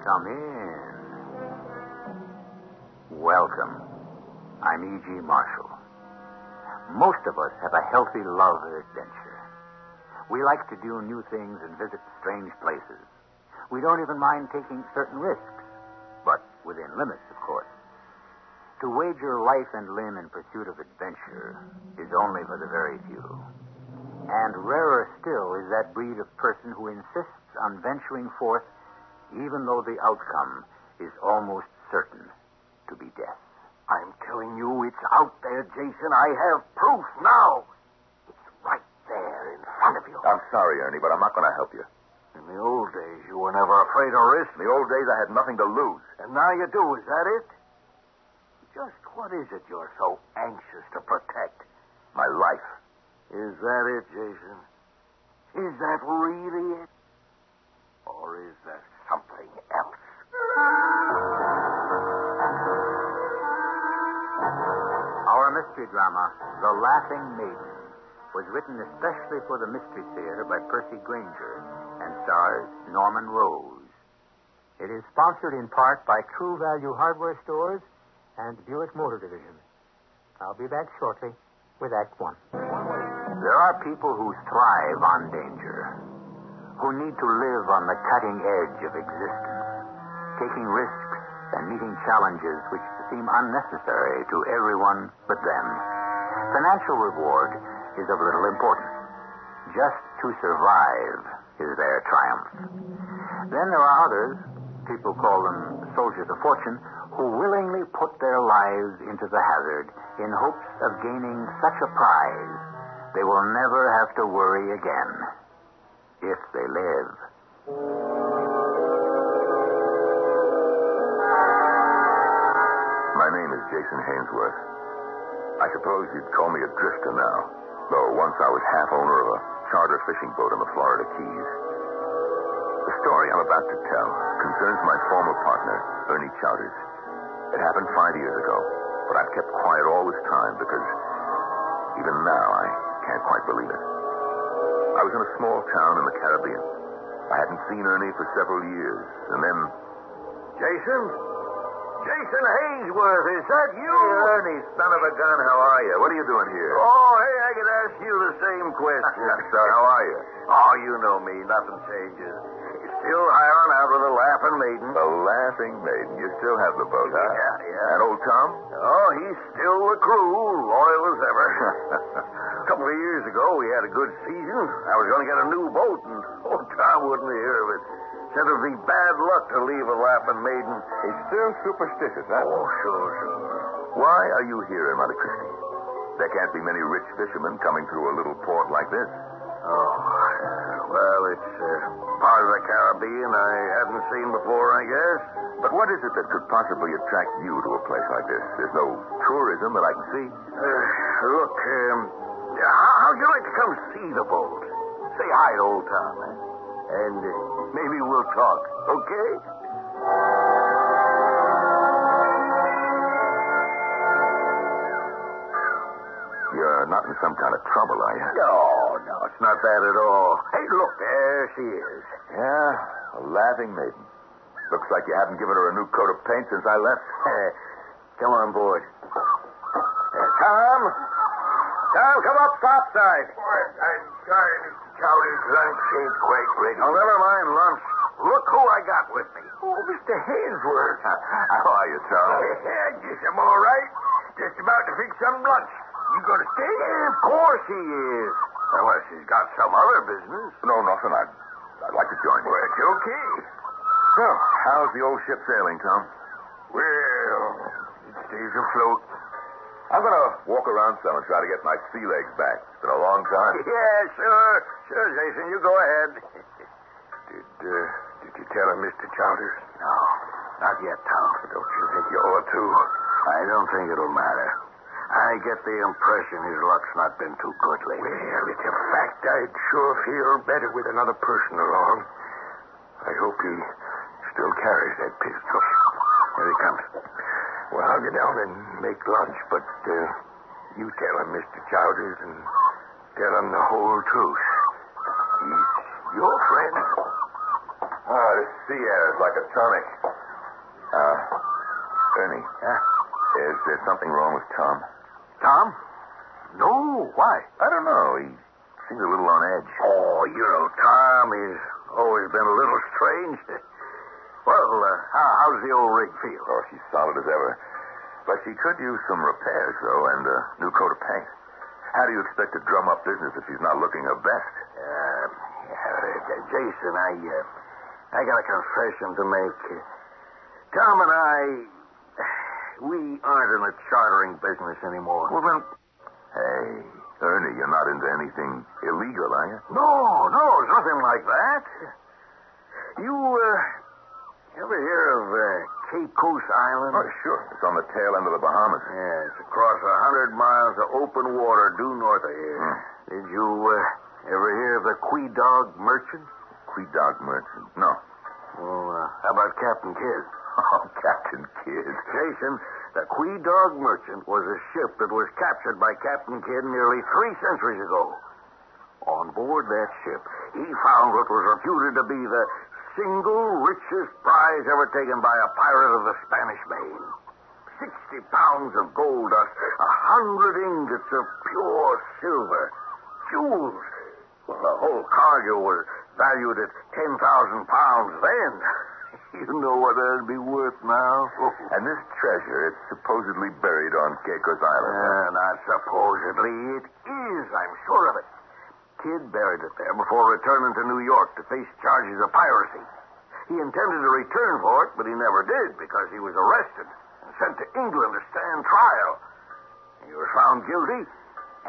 Come in. Welcome. I'm E.G. Marshall. Most of us have a healthy love of adventure. We like to do new things and visit strange places. We don't even mind taking certain risks, but within limits, of course. To wager life and limb in pursuit of adventure is only for the very few. And rarer still is that breed of person who insists on venturing forth even though the outcome is almost certain to be death. I'm telling you, it's out there, Jason. I have proof now. It's right there in front of you. I'm sorry, Ernie, but I'm not going to help you. In the old days, you were never afraid of risk. In the old days, I had nothing to lose. And now you do, is that it? Just what is it you're so anxious to protect? My life. Is that it, Jason? Is that really it? Or is there something else? Our mystery drama, The Laughing Maiden, was written especially for the Mystery Theater by Percy Granger and stars Norman Rose. It is sponsored in part by True Value Hardware Stores and Buick Motor Division. I'll be back shortly with Act One. There are people who thrive on danger, who need to live on the cutting edge of existence, taking risks and meeting challenges which seem unnecessary to everyone but them. Financial reward is of little importance. Just to survive is their triumph. Then there are others, people call them soldiers of fortune, who willingly put their lives into the hazard in hopes of gaining such a prize they will never have to worry again, if they live. My name is Jason Hainsworth. I suppose you'd call me a drifter now, though once I was half owner of a charter fishing boat in the Florida Keys. The story I'm about to tell concerns my former partner, Ernie Chowders. It happened 5 years ago, but I've kept quiet all this time because even now I can't quite believe it. I was in a small town in the Caribbean. I hadn't seen Ernie for several years, and then... Jason? Jason Hainsworth, is that you? Hey, Ernie, son of a gun, how are you? What are you doing here? Oh, hey, I could ask you the same question. So, how are you? Oh, you know me. Nothing changes. Still hiring out with the Laughing Maiden. The Laughing Maiden. You still have the boat, huh? Yeah. And old Tom? Oh, he's still the crew, loyal as ever. A couple of years ago, we had a good season. I was going to get a new boat, and old Tom wouldn't hear of it. Said it'd be bad luck to leave a Laughing Maiden. He's still superstitious, huh? Oh, sure. Why are you here in Monte Cristi? There can't be many rich fishermen coming through a little port like this. Oh, well, it's part of the Caribbean I hadn't seen before, I guess. But what is it that could possibly attract you to a place like this? There's no tourism that I can see. Look, how'd you like to come see the boat? Say hi to old Tom, and maybe we'll talk, okay? You're not in some kind of trouble, are you? No, it's not that at all. Hey, look, there she is. Yeah, a Laughing Maiden. Looks like you haven't given her a new coat of paint since I left. Come on board. Tom, come up topside. I'm sorry, Mr. Chowders. Lunch ain't quite ready. Oh, never mind lunch. Look who I got with me. Oh, Mr. Hainsworth. How are you, Tom? Yeah, just I'm all right. Just about to fix some lunch. You gonna stay? Yeah, of course he is. Unless he's got some other business. No, nothing. I'd like to join you. Well, it's okay. So, how's the old ship sailing, Tom? Well, it stays afloat. I'm going to walk around some and try to get my sea legs back. It's been a long time. Yeah, sure. Sure, Jason, you go ahead. Did you tell him, Mr. Chowders? No, not yet, Tom. Don't you think you ought to? I don't think it'll matter. I get the impression his luck's not been too good lately. Well, it's a fact I'd sure feel better with another person along. I hope he still carries that pistol. Here he comes. Well, I'll get down and make lunch, but you tell him, Mr. Chowders, and tell him the whole truth. He's your friend. The Sierras like a tonic. Ernie. Yeah? Is there something wrong with Tom? Tom? No, why? I don't know. He seems a little on edge. Oh, Tom, he's always been a little strange. Well, how's the old rig feel? Oh, she's solid as ever. But she could use some repairs, though, and a new coat of paint. How do you expect to drum up business if she's not looking her best? Jason, I got a confession to make. Tom and I, we aren't in the chartering business anymore. Well, then... Hey, Ernie, you're not into anything illegal, are you? No, it's nothing like that. You ever hear of Cape Coast Island? Oh, sure. It's on the tail end of the Bahamas. Yeah, it's across 100 miles of open water due north of here. Did you ever hear of the Quedog Merchant? Quedog Merchant? No. Well, how about Captain Kidd? Oh, Captain Kidd. Jason, the Quedog Merchant was a ship that was captured by Captain Kidd nearly 3 centuries ago. On board that ship, he found what was reputed to be the single richest prize ever taken by a pirate of the Spanish Main. 60 pounds of gold dust, 100 ingots of pure silver, jewels. Well, the whole cargo was valued at 10,000 pounds then. You know what that'd be worth now? And this treasure, it's supposedly buried on Caicos Island. Not supposedly. It is, I'm sure of it. Kidd buried it there before returning to New York to face charges of piracy. He intended to return for it, but he never did because he was arrested and sent to England to stand trial. He was found guilty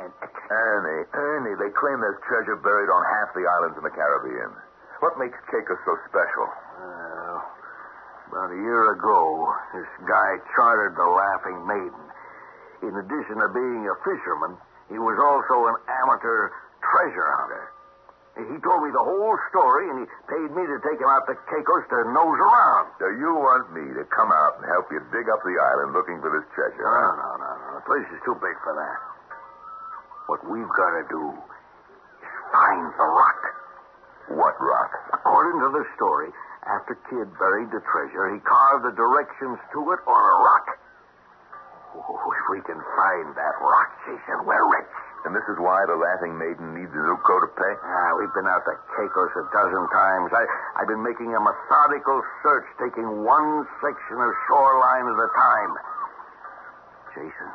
and... Ernie, they claim there's treasure buried on half the islands in the Caribbean. What makes Caicos so special? About a year ago, this guy chartered the Laughing Maiden. In addition to being a fisherman, he was also an amateur treasure hunter. He told me the whole story, and he paid me to take him out to Caicos to nose around. So you want me to come out and help you dig up the island looking for this treasure? No. The place is too big for that. What we've got to do is find the rock. What rock? According to the story, after Kidd buried the treasure, he carved the directions to it on a rock. Oh, if we can find that rock, Jason, we're rich. And this is why the Laughing Maiden needs a new coat of paint? We've been out to Caicos a dozen times. I've been making a methodical search, taking one section of shoreline at a time. Jason,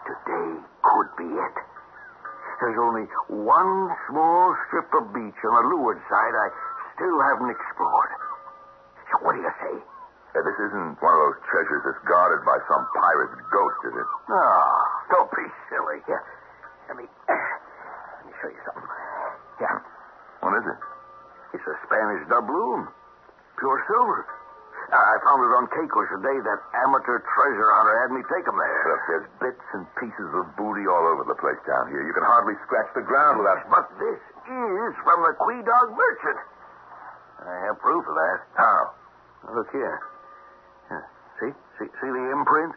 today could be it. There's only one small strip of beach on the leeward side I still haven't explored. So what do you say? This isn't one of those treasures that's guarded by some pirate's ghost, is it? No, don't be silly. Here, let me show you something. Yeah. What is it? It's a Spanish doubloon. Pure silver. I found it on Caicos the day that amateur treasure hunter had me take him there. Look, there's bits and pieces of booty all over the place down here. You can hardly scratch the ground without... But this is from the Quedog Merchant. I have proof of that. How? Look here. See the imprint?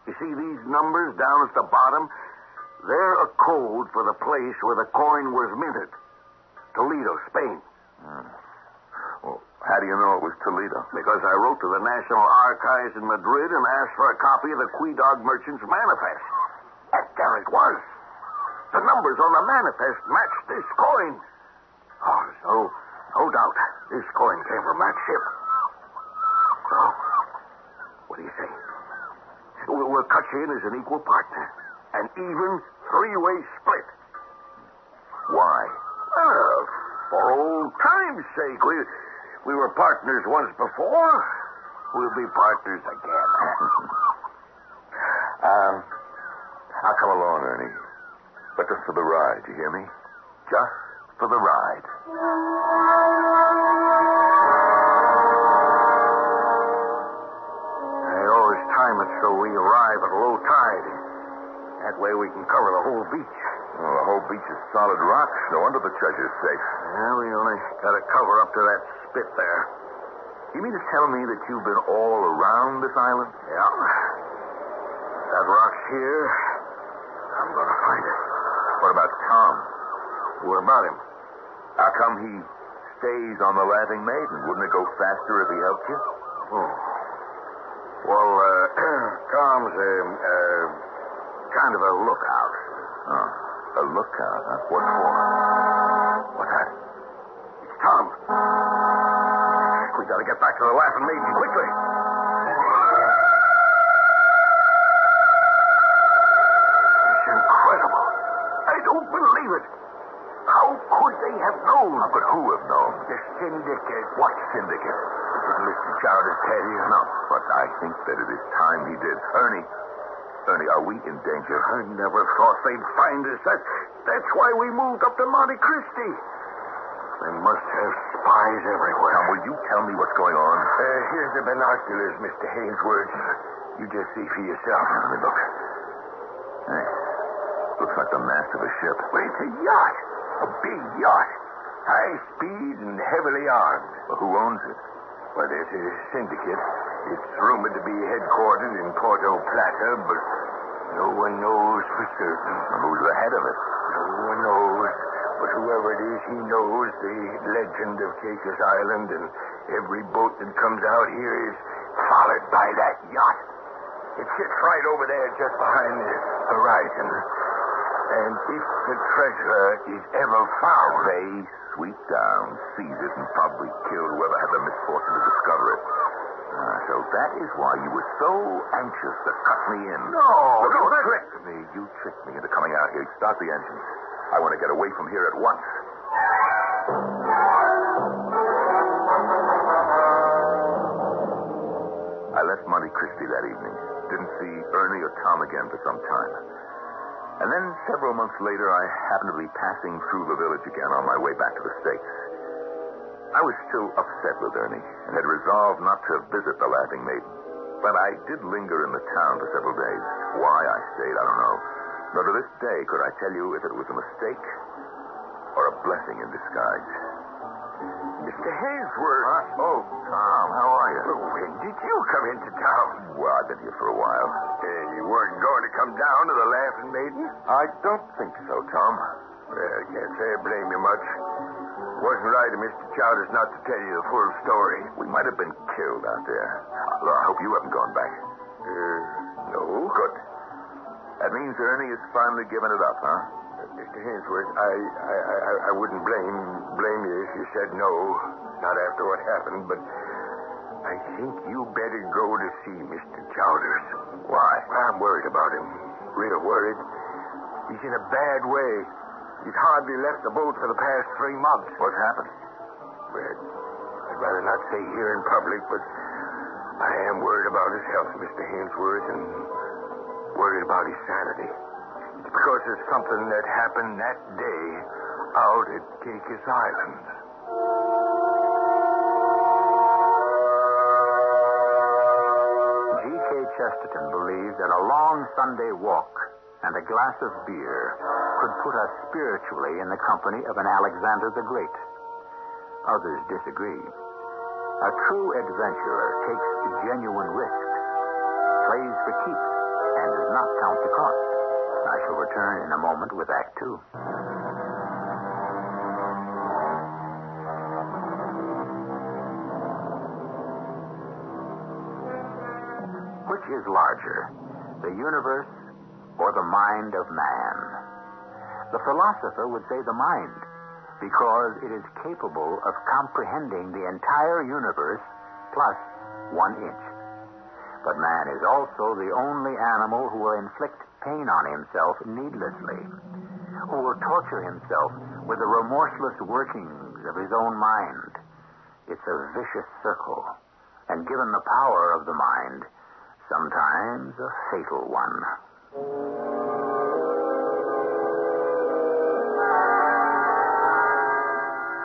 You see these numbers down at the bottom? They're a code for the place where the coin was minted. Toledo, Spain. Well, how do you know it was Toledo? Because I wrote to the National Archives in Madrid and asked for a copy of the Quedog Merchant's manifest. And there it was. The numbers on the manifest matched this coin. Oh, there's no doubt this coin came from that ship. So, what do you say? We'll cut you in as an equal partner. An even three-way split. Why? For old time's sake. We were partners once before. We'll be partners again. I'll come along, Ernie. But just for the ride, you hear me? Just for the ride. I always time it so we arrive at low tide. That way we can cover the whole beach. Well, the whole beach is solid rock. No wonder the treasure's safe. Yeah, we only got to cover up to that spit there. You mean to tell me that you've been all around this island? Yeah. That rock's here. I'm going to find it. What about Tom? What about him? How come he stays on the Laughing Maiden. Wouldn't it go faster if he helped you? Oh. Well, Tom's kind of a lookout. Oh, a lookout, huh? What for? What's that? It's Tom. We gotta get back to the Laughing Maiden quickly. It's incredible. I don't believe it. How could they have known? How could who have known? The syndicate. What syndicate? Didn't Mr. Chowders tell you? No, but I think that it is time he did. Ernie, are we in danger? I never thought they'd find us. That's why we moved up to Monte Cristi. They must have spies everywhere. Tom, will you tell me what's going on? Here's the binoculars, Mr. Hainsworth. You just see for yourself. Let me look. Hey, looks like the mast of a ship. Well, it's a yacht. A big yacht. High speed and heavily armed. Well, who owns it? Well, there's a syndicate. It's rumored to be headquartered in Puerto Plata, but no one knows for certain. Well, who's the head of it? No one knows. But whoever it is, he knows the legend of Caicos Island, and every boat that comes out here is followed by that yacht. It sits right over there just behind the horizon. And if the treasure is ever found... They sweep down, seize it, and probably kill whoever had the misfortune to discover it. So that is why you were so anxious to cut me in. No, you that's... tricked me. You tricked me into coming out here. Start the engines. I want to get away from here at once. I left Monte Cristi that evening. Didn't see Ernie or Tom again for some time. And then several months later, I happened to be passing through the village again on my way back to the States. I was still upset with Ernie and had resolved not to visit the Laughing Maiden. But I did linger in the town for several days. Why I stayed, I don't know. Nor to this day could I tell you if it was a mistake or a blessing in disguise. Mr. Hainsworth. Oh, Tom, how are you? Well, when did you come into town? Well, I've been here for a while. You weren't going to come down to the Laughing Maiden? I don't think so, Tom. Well, can't say I blame you much. Wasn't right of Mr. Chowders not to tell you the full story. We might have been killed out there. I hope you haven't gone back. No. Good. That means Ernie has finally given it up, huh? Mr. Hainsworth, I wouldn't blame you if you said no. Not after what happened, but I think you better go to see Mr. Chowders. Why? I'm worried about him. Real worried. He's in a bad way. He's hardly left the boat for the past 3 months. What's happened? Well, I'd rather not say here in public, but I am worried about his health, Mr. Hainsworth, and worried about his sanity. It's because of something that happened that day out at Caicos Island. G.K. Chesterton believed that a long Sunday walk and a glass of beer could put us spiritually in the company of an Alexander the Great. Others disagree. A true adventurer takes genuine risks, plays for keeps, and does not count the cost. I shall return in a moment with Act Two. Which is larger, the universe or the mind of man? The philosopher would say the mind, because it is capable of comprehending the entire universe plus 1 inch. But man is also the only animal who will inflict pain on himself needlessly, who will torture himself with the remorseless workings of his own mind. It's a vicious circle, and given the power of the mind, sometimes a fatal one.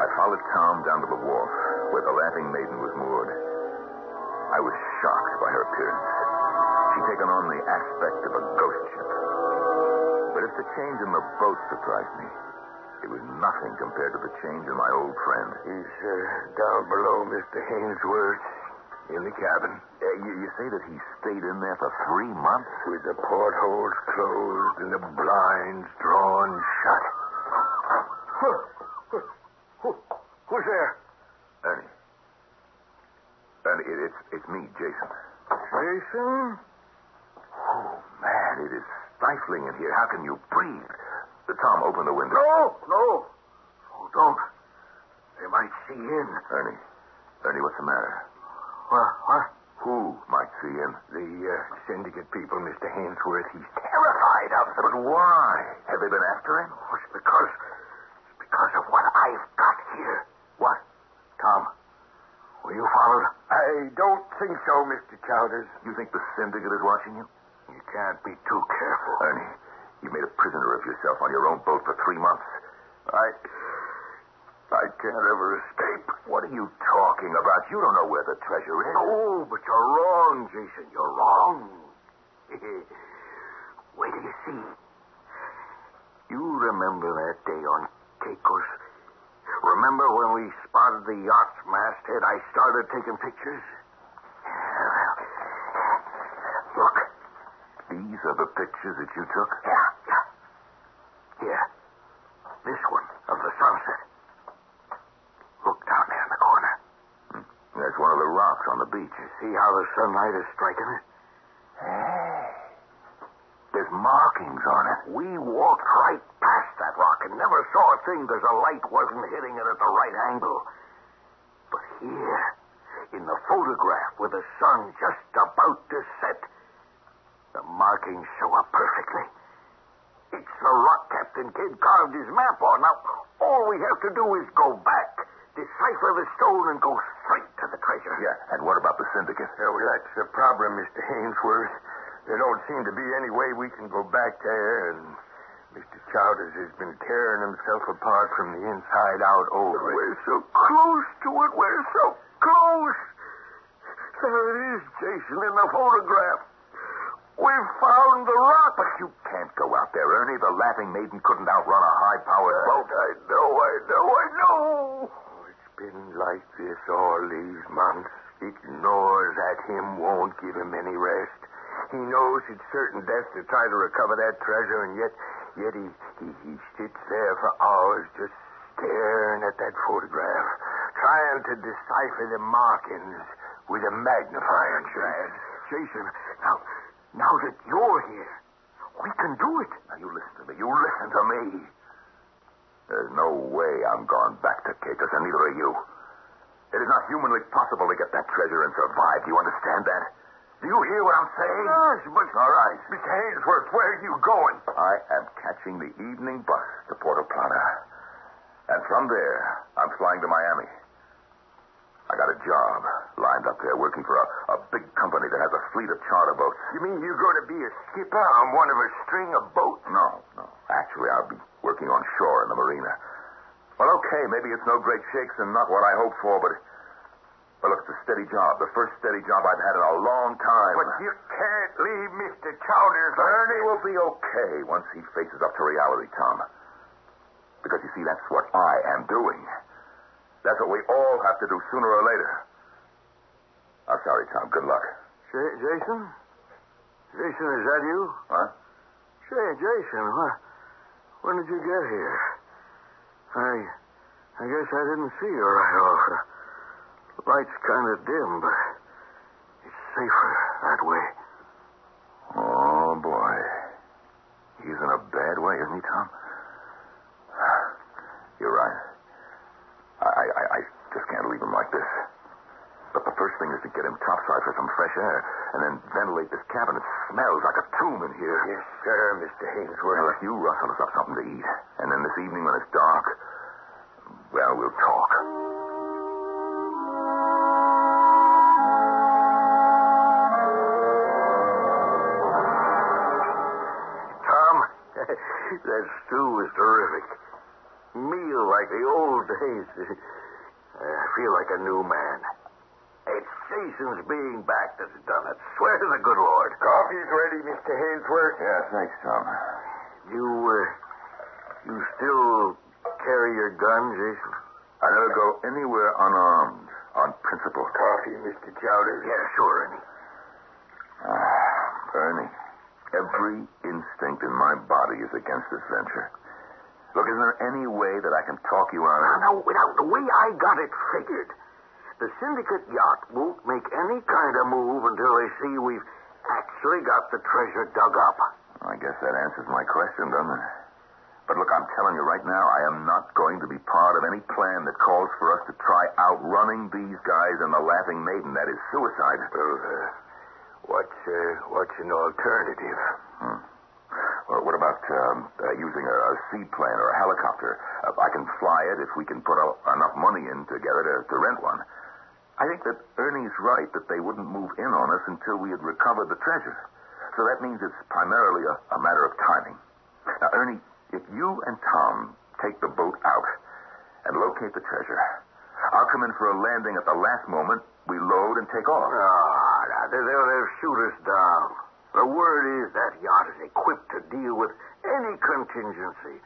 I followed Tom down to the wharf where the Laughing Maiden was moored. I was shocked by her appearance. She'd taken on the aspect of a ghost ship. But if the change in the boat surprised me, it was nothing compared to the change in my old friend. He's down below, Mr. Hainsworth, in the cabin. You say that he stayed in there for 3 months? With the portholes closed and the blinds drawn shut. Who's there? Ernie, it's me, Jason. Jason? Oh, man, it is stifling in here. How can you breathe? Tom, open the window. No. Oh, don't. They might see in. Ernie, what's the matter? What? Who might see in? The syndicate people, Mr. Hainsworth. He's Terrified of them. But why? Have they been after him? Oh, it's because of what I've got here. What? Tom, were you followed? I don't think so, Mr. Chowders. You think the syndicate is watching you? You can't be too careful. Ernie, you made a prisoner of yourself on your own boat for 3 months. I can't ever escape. What are you talking about? You don't know where the treasure is. No, but you're wrong, Jason. You're wrong. Wait till you see. You remember that day on Caicos? Remember when we spotted the yacht's masthead? I started taking pictures. Look. These are the pictures that you took? Yeah. Here. This one of the sunset. Look down there in the corner. That's one of the rocks on the beach. You see how the sunlight is striking it? Hey. There's markings on it. We walked right past that rock and never saw a thing because the light wasn't hitting it at the right angle. But here, in the photograph with the sun just about to set, the markings show up perfectly. It's the rock Captain Kidd carved his map on. Now, all we have to do is go back, decipher the stone, and go straight to the treasure. Yeah, and what about the syndicate? Well, that's the problem, Mr. Hainsworth. There don't seem to be any way we can go back there, and Mr. Chowders has been tearing himself apart from the inside out over it. We're so close to it. We're so close. There it is, Jason, in the photograph. We've found the rock. But you can't go out there, Ernie. The Laughing Maiden couldn't outrun a high-powered boat. I know. Oh, it's been like this all these months. It gnaws at him, won't give him any rest. He knows it's certain death to try to recover that treasure, and yet he sits there for hours just staring at that photograph, trying to decipher the markings with a magnifying glass. Jason, now that you're here, we can do it. Now, you listen to me. You listen to me. There's no way I'm going back to Caicos, and neither are you. It is not humanly possible to get that treasure and survive. Do you understand that? Do you hear what I'm saying? Yes, but... All right. Mr. Hainsworth, where are you going? I am catching the evening bus to Puerto Plata. And from there, I'm flying to Miami. I got a job lined up there working for a big company that has a fleet of charter boats. You mean you're going to be a skipper on one of a string of boats? No. Actually, I'll be working on shore in the marina. Well, okay, maybe it's no great shakes and not what I hoped for, but look, it's a steady job. The first steady job I've had in a long time. But you can't leave Mr. Chowders. Ernie will be okay once he faces up to reality, Tom. Because, you see, that's what I am doing. That's what we all have to do sooner or later. I'm sorry, Tom. Good luck. Jason? Jason, is that you? What? Say, Jason, when did you get here? I guess I didn't see you right off. The light's kind of dim, but it's safer that way. Oh, boy. He's in a bad way, isn't he, Tom? You're right. I just can't leave him like this. But the first thing is to get him topside for some fresh air, and then ventilate this cabin. It smells like a tomb in here. Yes, sir, Mr. Hainsworth. Now, if you rustle us up something to eat, and then this evening when it's dark, well, we'll talk. Tom, that stew was terrific. Meal like the old days. I feel like a new man. It's Jason's being back that's done it. Swear to the good Lord. Coffee's ready, Mr. Hainsworth. Yeah, thanks, Tom. You still carry your gun, Jason? I never go anywhere unarmed, on principle. Coffee, Mr. Chowders? Yeah, sure, Ernie. Ernie, every instinct in my body is against this venture. Look, isn't there any way that I can talk you out of it? Now, the way I got it figured, The syndicate yacht won't make any kind of move until they see we've actually got the treasure dug up. I guess that answers my question, doesn't it? But look, I'm telling you right now, I am not going to be part of any plan that calls for us to try outrunning these guys and the Laughing Maiden. That is suicide. Well, what's an alternative? Well, what about using a seaplane or a helicopter? I can fly it if we can put enough money in together to rent one. I think that Ernie's right that they wouldn't move in on us until we had recovered the treasure. So that means it's primarily a matter of timing. Now, Ernie, if you and Tom take the boat out and locate the treasure, I'll come in for a landing at the last moment. We load and take off. They'll shoot us down. The word is that yacht is equipped to deal with any contingency,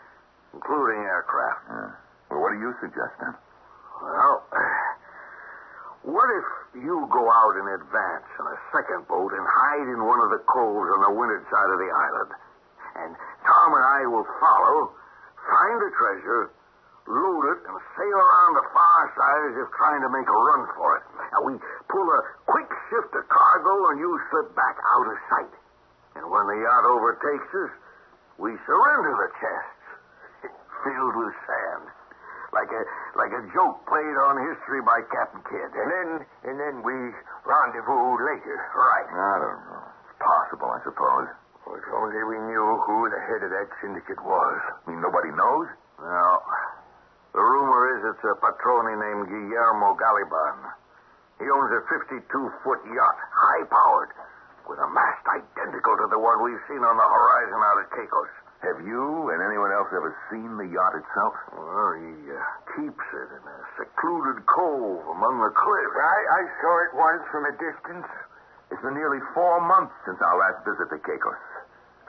including aircraft. Well, what do you suggest, then? Well, what if you go out in advance in a second boat and hide in one of the coves on the windward side of the island? And Tom and I will follow, find the treasure, load it, and sail around the far side as if trying to make a run for it. And we pull a quick shift of cargo, and you slip back out of sight. And when the yacht overtakes us, we surrender the chests, filled with sand, like a joke played on history by Captain Kidd. And then we rendezvous later. Right. I don't know. It's possible, I suppose. Well, if only we knew who the head of that syndicate was. I mean, nobody knows? No. The rumor is it's a patrone named Guillermo Galiban. He owns a 52-foot yacht, high-powered, with a mast identical to the one we've seen on the horizon out at Caicos. Have you and anyone else ever seen the yacht itself? Well, he keeps it in a secluded cove among the cliffs. I saw it once from a distance. It's been nearly 4 months since our last visit to Caicos.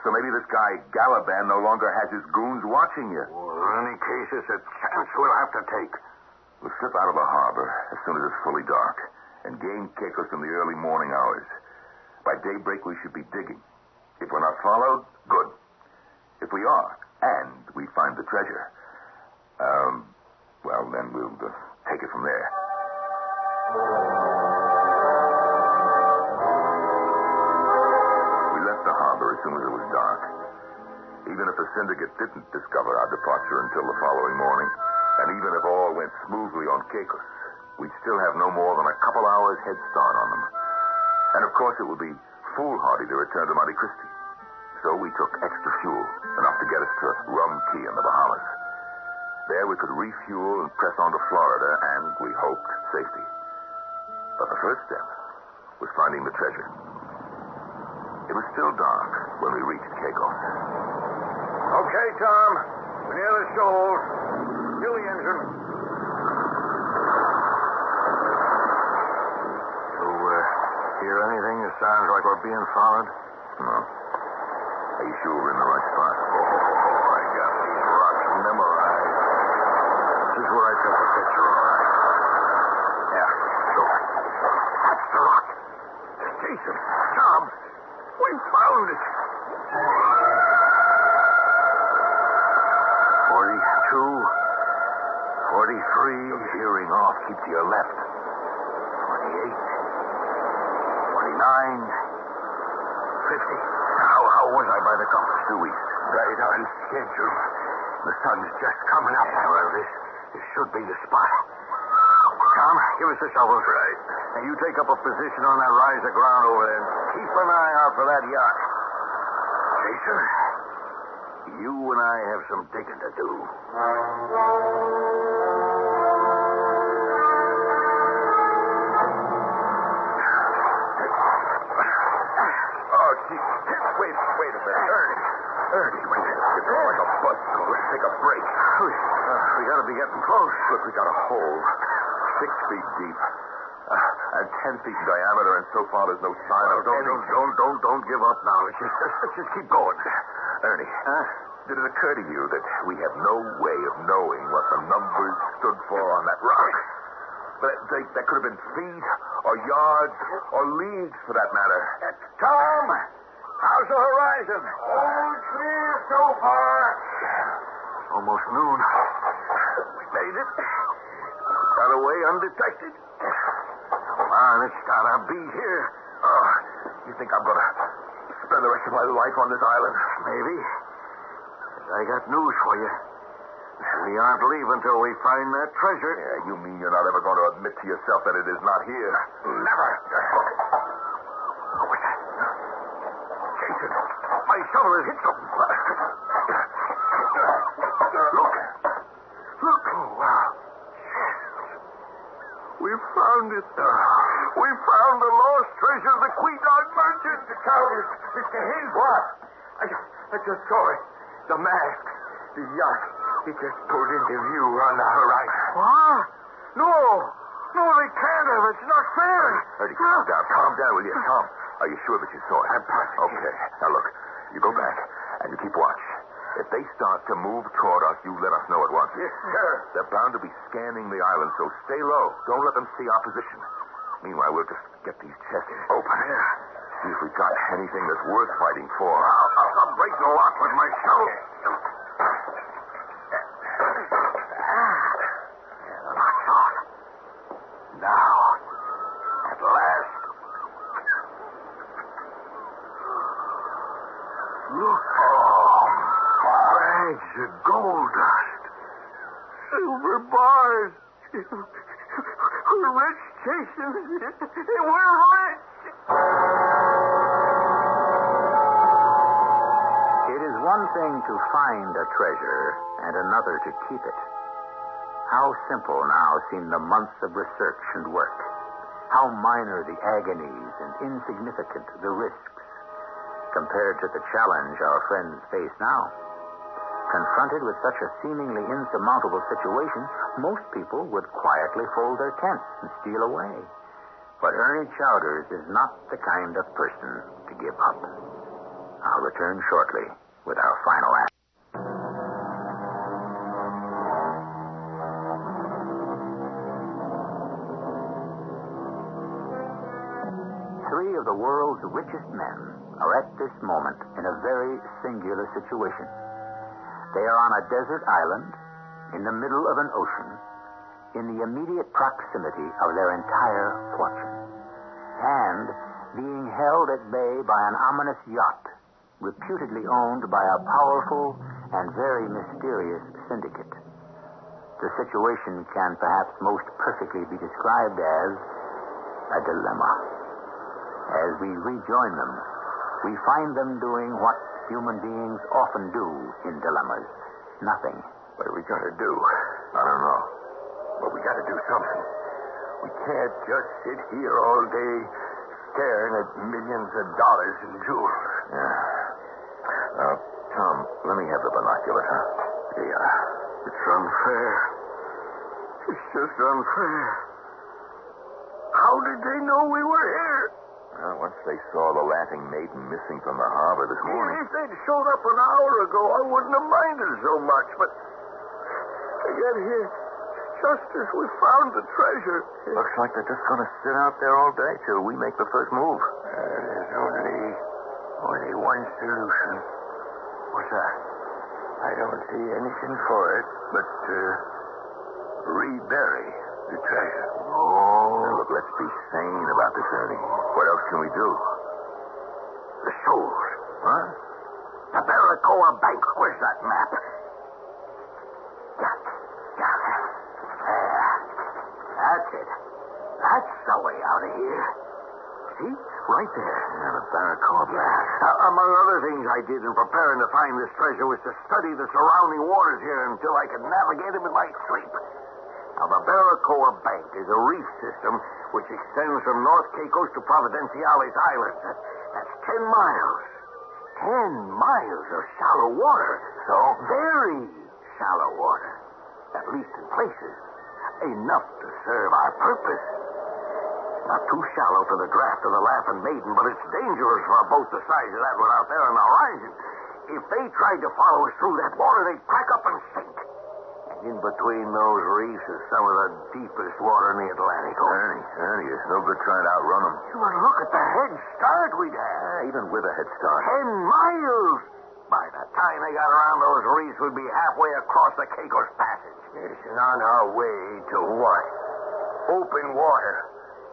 So maybe this guy Galiban no longer has his goons watching you. Well, in any case, it's a chance we'll have to take. We'll slip out of the harbor as soon as it's fully dark and gain Caicos in the early morning hours. By daybreak, we should be digging. If we're not followed, good. If we are, and we find the treasure, well, then we'll take it from there. We left the harbor as soon as it was dark. Even if the syndicate didn't discover our departure until the following morning, and even if all went smoothly on Caicos, we'd still have no more than a couple hours head start on them. And of course, it would be foolhardy to return to Monte Cristi. So we took extra fuel, enough to get us to Rum Cay in the Bahamas. There we could refuel and press on to Florida, and we hoped safety. But the first step was finding the treasure. It was still dark when we reached Caicos. Okay, Tom. We're near the shoals. Kill the engine. You hear anything that sounds like we're being followed? No. Are you sure we're in the right spot? I got these rocks memorized. This is where I took the picture, all right. Yeah, sure. That's the rock. Jason, Tom, we found it. 42, 43. You're veering off. Keep to your left. 28, 29, 50. How was I by the compass? Due east. Right on schedule. The sun's just coming up. Yeah, well, this should be the spot. Tom, give us the shovels. Right. And you take up a position on that rise of ground over there. And keep an eye out for that yacht. Jason, you and I have some digging to do. Wait a minute. Ernie, it's all like a bus. Let's take a break. We gotta be getting close. Look, we got a hole 6 feet deep and 10 feet in diameter, and so far there's no sign of any... Don't give up now. Let's just keep going. Ernie, did it occur to you that we have no way of knowing what the numbers stood for on that rock? But that could have been feet or yards or leagues, for that matter. Tom, how's the horizon? All clear so far. Almost noon. We made it. Got away undetected. it's gotta be here. Oh, you think I'm going to spend the rest of my life on this island? Maybe. But I got news for you. We aren't leaving till we find that treasure. Yeah, you mean you're not ever going to admit to yourself that it is not here? Never. What's that? Jason, my shovel has hit something. Look. Look. Oh, wow. We found it. We found the lost treasure of the Quedon merchant. Mr. Childers, Mr. Hill. What? I just saw it. The mask. The yacht. It just pulled into view on the horizon. What? No. No, they can't have. It's not fair. Ernie, calm down. Calm down, will you? Tom, are you sure that you saw it? I'm positive. Okay. Now, look. You go back, and you keep watch. If they start to move toward us, you let us know at once. Yes, sir. They're bound to be scanning the island, so stay low. Don't let them see our position. Meanwhile, we'll just get these chests open. See if we got anything that's worth fighting for. I'll break the lock with my shovel. The lock's on. Now, at last. Look. Bags of gold dust. Silver bars. We're rich, Jason. We're rich. It is one thing to find a treasure and another to keep it. How simple now seem the months of research and work. How minor the agonies and insignificant the risks compared to the challenge our friends face now. Confronted with such a seemingly insurmountable situation, most people would quietly fold their tents and steal away. But Ernie Chowders is not the kind of person to give up. I'll return shortly with our final act. Three of the world's richest men are at this moment in a very singular situation. They are on a desert island in the middle of an ocean in the immediate proximity of their entire fortune and being held at bay by an ominous yacht reputedly owned by a powerful and very mysterious syndicate. The situation can perhaps most perfectly be described as a dilemma. As we rejoin them, we find them doing what human beings often do in dilemmas. Nothing. What are we going to do? I don't know. But we got to do something. We can't just sit here all day staring at millions of dollars in jewels. Yeah. Tom, let me have the binoculars, huh? Yeah. It's unfair. It's just unfair. How did they know we were here? Well, once they saw the Laughing Maiden missing from the harbor this morning. If they'd showed up an hour ago, I wouldn't have minded so much, but to get here just as we found the treasure. Looks like they're just going to sit out there all day till we make the first move. There's only one solution. What's that? I don't see anything for it but to rebury the treasure. Now, look, let's be sane about this, Ernie. What else can we do? The souls. Huh? The Barracoa Bank. Where's that map? Got it. There. That's it. That's the way out of here. See? Right there. Yeah, the Barracoa Bank. Yeah. Among other things I did in preparing to find this treasure was to study the surrounding waters here until I could navigate them in my sleep. Now, the Barracoa Bank is a reef system which extends from North Caicos to Providenciales Island. That's 10 miles. 10 miles of shallow water. So? Very shallow water. At least in places. Enough to serve our purpose. Not too shallow for the draft of the Laughing Maiden, but it's dangerous for a boat the size of that one out there on the horizon. If they tried to follow us through that water, they'd crack up and sink. In between those reefs is some of the deepest water in the Atlantic. Ernie, it's no good trying to outrun them. Well, look at the head start we'd have. Even with a head start. 10 miles. By the time they got around those reefs, we'd be halfway across the Caicos Passage. Yes, and on our way to what? Open water.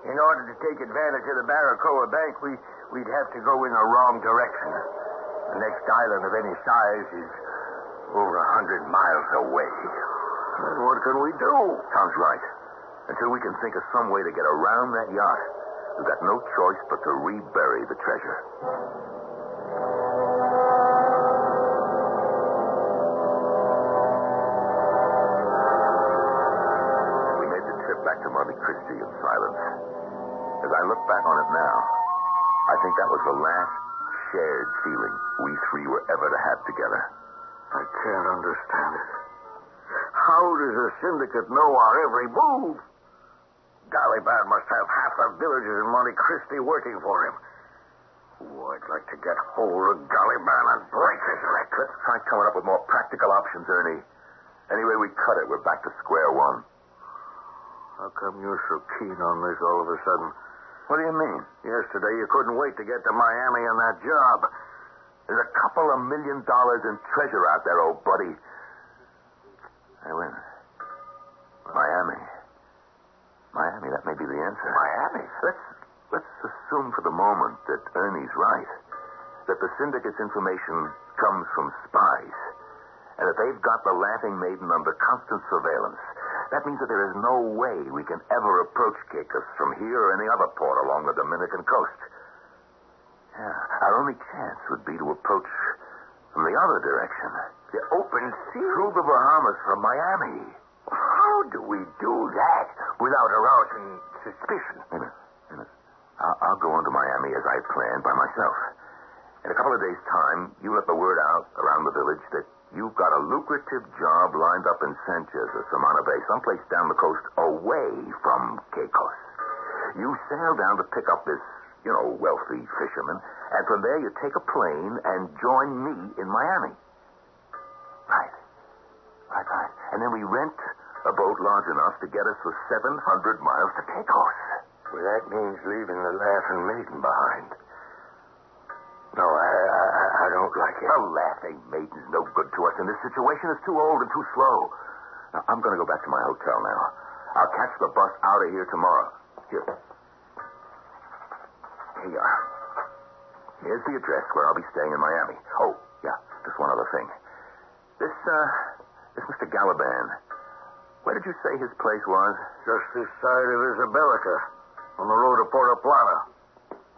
In In order to take advantage of the Barracoa Bank, we'd have to go in the wrong direction. The next island of any size is over 100 miles away. Then what can we do? Tom's right. Until we can think of some way to get around that yacht, we've got no choice but to rebury the treasure. We made the trip back to Monte Cristi in silence. As I look back on it now, I think that was the last shared feeling we three were ever to have together. I can't understand it. How does a syndicate know our every move? Galiban must have half the villagers in Monte Cristi working for him. Oh, I'd like to get hold of Galiban and break his neck. Let's try coming up with more practical options, Ernie. Anyway we cut it, we're back to square one. How come you're so keen on this all of a sudden? What do you mean? Yesterday you couldn't wait to get to Miami on that job. There's a couple of $1 million in treasure out there, old buddy. Hey, wait a minute. Miami, that may be the answer. Miami? Let's assume for the moment that Ernie's right. That the syndicate's information comes from spies. And that they've got the Laughing Maiden under constant surveillance. That means that there is no way we can ever approach Caicos from here or any other port along the Dominican coast. Yeah, our only chance would be to approach from the other direction. The open sea? Through the Bahamas from Miami. How do we do that without arousing suspicion? Wait a minute. I'll go on to Miami as I planned by myself. In a couple of days' time, you let the word out around the village that you've got a lucrative job lined up in Sanchez or Samana Bay, someplace down the coast away from Caicos. You sail down to pick up this, wealthy fisherman, and from there you take a plane and join me in Miami. Right. And then we rent a boat large enough to get us for 700 miles to Caicos. Well, that means leaving the Laughing Maiden behind. No, I don't like it. The Laughing Maiden's no good to us in this situation. It's too old and too slow. Now, I'm going to go back to my hotel now. I'll catch the bus out of here tomorrow. Here you are. Here's the address where I'll be staying in Miami. Oh, yeah, just one other thing. This Mr. Galiban, where did you say his place was? Just this side of Isabelica, on the road to Puerto Plata.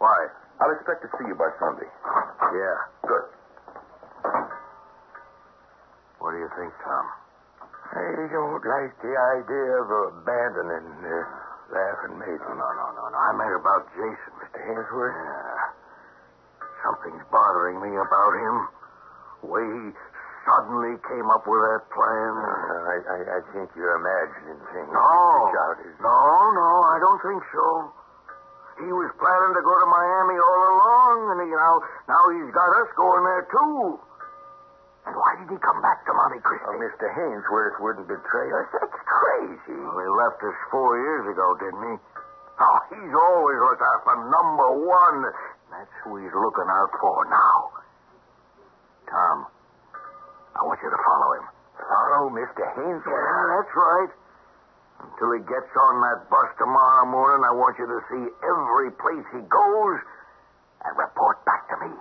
Why? I'll expect to see you by Sunday. Yeah. Good. What do you think, Tom? I don't like the idea of abandoning Laughing Maiden. No. I meant about Jason. Mr. Hainsworth? Yeah. Something's bothering me about him. The way he suddenly came up with that plan. I think you're imagining things. No, Shouted. no, I don't think so. He was planning to go to Miami all along, and now he's got us going there, too. And why did he come back to Monte Cristi? Well, Mr. Hainsworth wouldn't betray us. That's crazy. Well, he left us 4 years ago, didn't he? Oh, he's always looked out for number one. That's who he's looking out for now. Tom, I want you to follow him. Follow Mr. Hainsworth? Yeah, that's right. Until he gets on that bus tomorrow morning, I want you to see every place he goes and report back to me.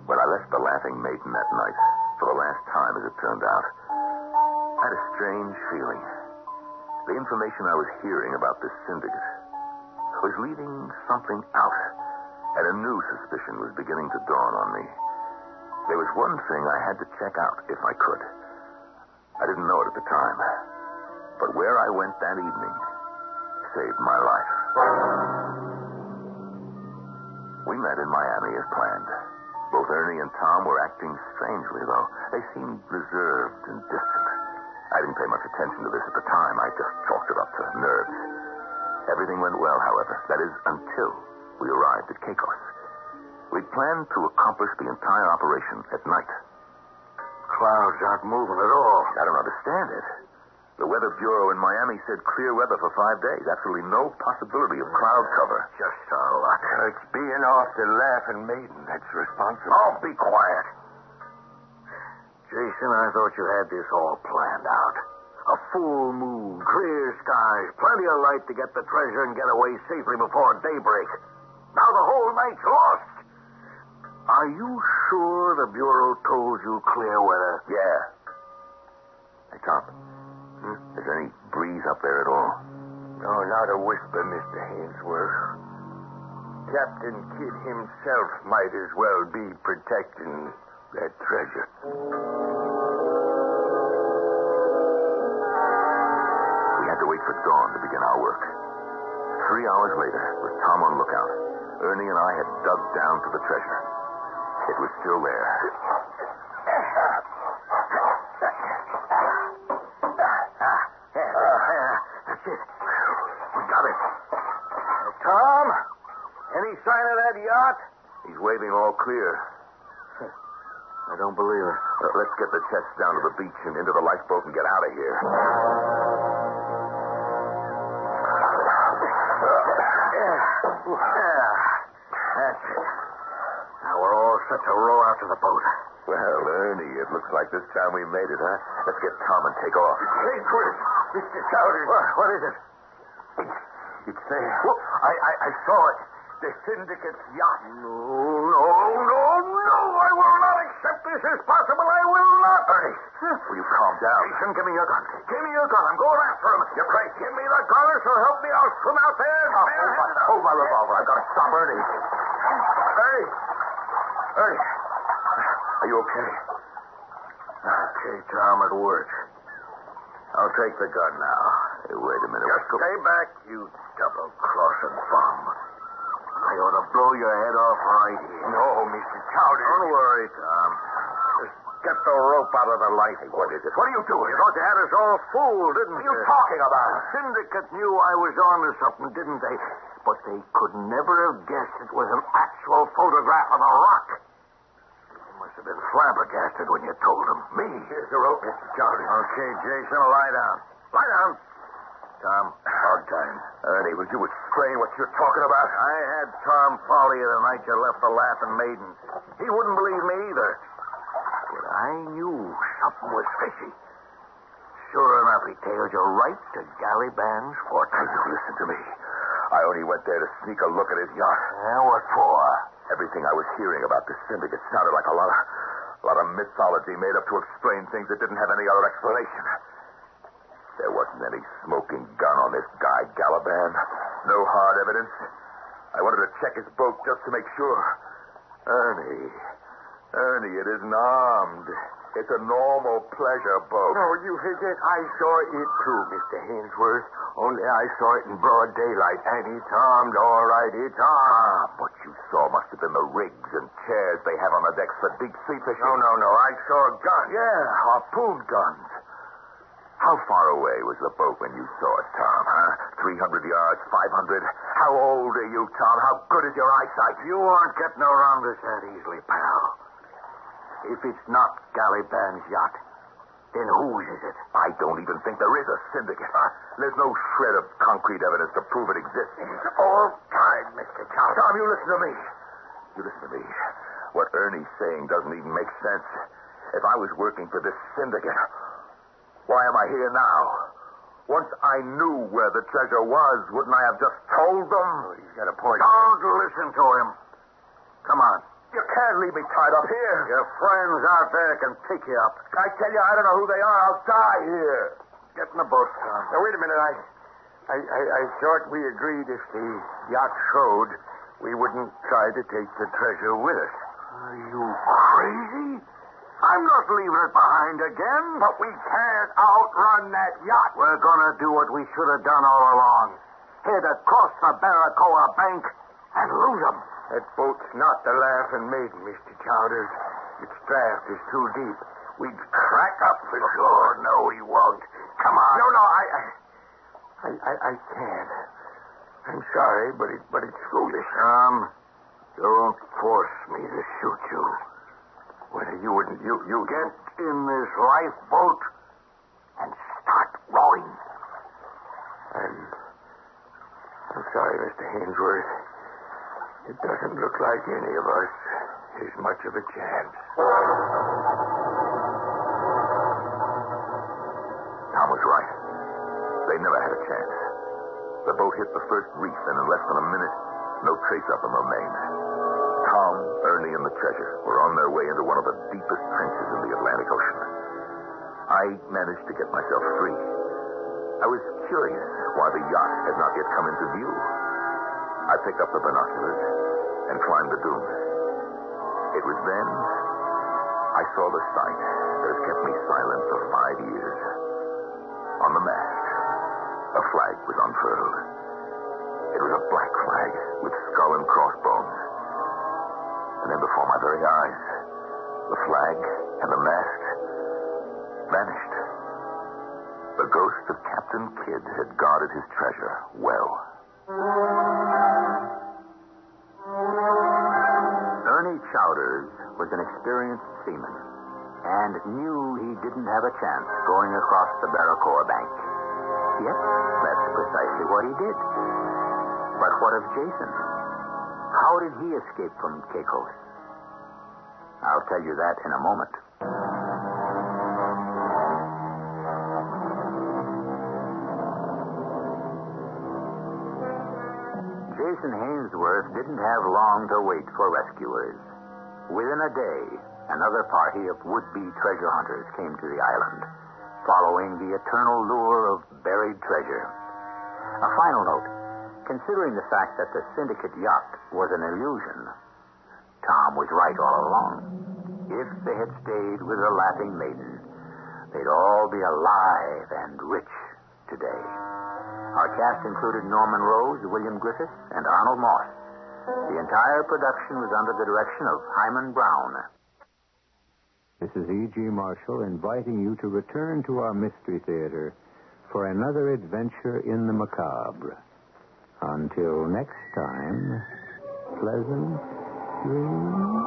When I left the Laughing Maiden that night, for the last time as it turned out, I had a strange feeling. The information I was hearing about this syndicate was leaving something out, and a new suspicion was beginning to dawn on me. There was one thing I had to check out if I could. I didn't know it at the time, but where I went that evening saved my life. We met in Miami as planned. Both Ernie and Tom were acting strangely, though. They seemed reserved and distant. I didn't pay much attention to this at the time. I just chalked it up to nerves. Everything went well, however. That is, until we arrived at Caicos. We'd planned to accomplish the entire operation at night. Clouds aren't moving at all. I don't understand it. The Weather Bureau in Miami said clear weather for 5 days. Absolutely no possibility of cloud cover. Just our luck. It's being off the Laughing Maiden that's responsible. Oh, be quiet. Jason, I thought you had this all planned out. A full moon, clear skies, plenty of light to get the treasure and get away safely before daybreak. Now the whole night's lost. Are you sure the Bureau told you clear weather? Yeah. Hey, Tom. Is there any breeze up there at all? No, not a whisper, Mr. Hainsworth. Captain Kidd himself might as well be protecting that treasure. We had to wait for dawn to begin our work. 3 hours later, with Tom on lookout, Ernie and I had dug down to the treasure. It was still there. That's it. We got it. Tom, any sign of that yacht? He's waving all clear. I don't believe it. Let's get the chests down to the beach and into the lifeboat and get out of here. That's it. Now we're all set to row out to the boat. Well, Ernie, it looks like this time we made it, huh? Let's get Tom and take off. Hainsworth, Mr. Chowders. What is it? It's there. I saw it. The syndicate's yacht. No. I will not accept this as possible. I will not. Ernie, will you calm down? Jason, give me your gun. Give me your gun. I'm going after him. You're crazy. Give me the gun or so help me. I'll swim out there. Hold my revolver. I've got to stop Ernie. Ernie. Are you okay? Okay, Tom, it works. I'll take the gun now. Hey, wait a minute. Just stay back, you double-crossing bum. I ought to blow your head off right here. No, Mr. Chowders. Don't worry, Tom. Just get the rope out of the lifeboat. What is it? What are you doing? You thought you had us all fooled, didn't What you? are you talking about? The syndicate knew I was on to something, didn't they? But they could never have guessed it was an actual photograph of the rock. You must have been flabbergasted when you told them. Me? Here's the rope, Mr. Chowders. Okay, Jason, lie down. Lie down. Tom, hard time. Ernie, will you explain what you're talking about? I had Tom follow you the night you left the Laughing Maiden. He wouldn't believe me either. But I knew something was fishy. Sure enough, he tailed you right to Galliband's fortress. Now, you listen to me. I only went there to sneak a look at his yacht. Yeah, what for? Everything I was hearing about the syndicate sounded like a lot of mythology made up to explain things that didn't have any other explanation. There wasn't any smoking gun on this guy, Galiban. No hard evidence. I wanted to check his boat just to make sure. Ernie, it isn't armed. It's a normal pleasure boat. No, you forget. I saw it too, Mr. Hainsworth. Only I saw it in broad daylight. And it's armed, all right. It's armed. What you saw must have been the rigs and chairs they have on the decks for deep sea fishing. No. I saw a gun. Yeah, harpoon guns. How far away was the boat when you saw it, Tom, huh? 300 yards, 500? How old are you, Tom? How good is your eyesight? You aren't getting around us that easily, pal. If it's not Galliband's yacht, then whose is it? I don't even think there is a syndicate. There's no shred of concrete evidence to prove it exists. It's all tied, Mr. Chowders. Tom, you listen to me. What Ernie's saying doesn't even make sense. If I was working for this syndicate, why am I here now? Once I knew where the treasure was, wouldn't I have just told them? Oh, he's got a point. Don't listen to him. Come on. You can't leave me tied up here. Your friends out there can pick you up. I tell you, I don't know who they are. I'll die here. Get in the boat, Tom. Now, wait a minute. I thought we agreed if the yacht showed, we wouldn't try to take the treasure with us. Are you crazy? I'm not leaving it behind again. But we can't outrun that yacht. We're going to do what we should have done all along. Head across the Barracoa bank and lose them. That boat's not the Laughing Maiden, Mr. Chowders. Its draft is too deep. We'd crack up for sure. No, he won't. Come on. No, I can't. I'm sorry, but it's foolish. Don't force me to shoot you. Well, you wouldn't. You Get in this lifeboat and start rowing. I'm sorry, Mr. Hainsworth. It doesn't look like any of us has much of a chance. Tom was right. they never had a chance. The boat hit the first reef, and in less than a minute, no trace of them remained. Tom, Ernie, and the treasure were on their way into one of the deepest trenches in the Atlantic Ocean. I managed to get myself free. I was curious why the yacht had not yet come into view. I picked up the binoculars and climbed the dunes. It was then I saw the sight that has kept me silent for 5 years. On the mast, a flag was unfurled. It was a black flag with skull and crossbones. And then before my very eyes, the flag and the mast vanished. The ghost of Captain Kidd had guarded his treasure well. Ernie Chowders was an experienced seaman and knew he didn't have a chance going across the Barracoa bank. Yet, that's precisely what he did. But what of Jason? How did he escape from Caicos? I'll tell you that in a moment. Jason Hainsworth didn't have long to wait for rescuers. Within a day, another party of would-be treasure hunters came to the island, following the eternal lure of buried treasure. A final note. Considering the fact that the syndicate yacht was an illusion, Tom was right all along. If they had stayed with the Laughing Maiden, they'd all be alive and rich today. Our cast included Norman Rose, William Griffiths, and Arnold Moss. The entire production was under the direction of Hyman Brown. This is E.G. Marshall inviting you to return to our Mystery Theater for another adventure in the macabre. Until next time, pleasant dreams.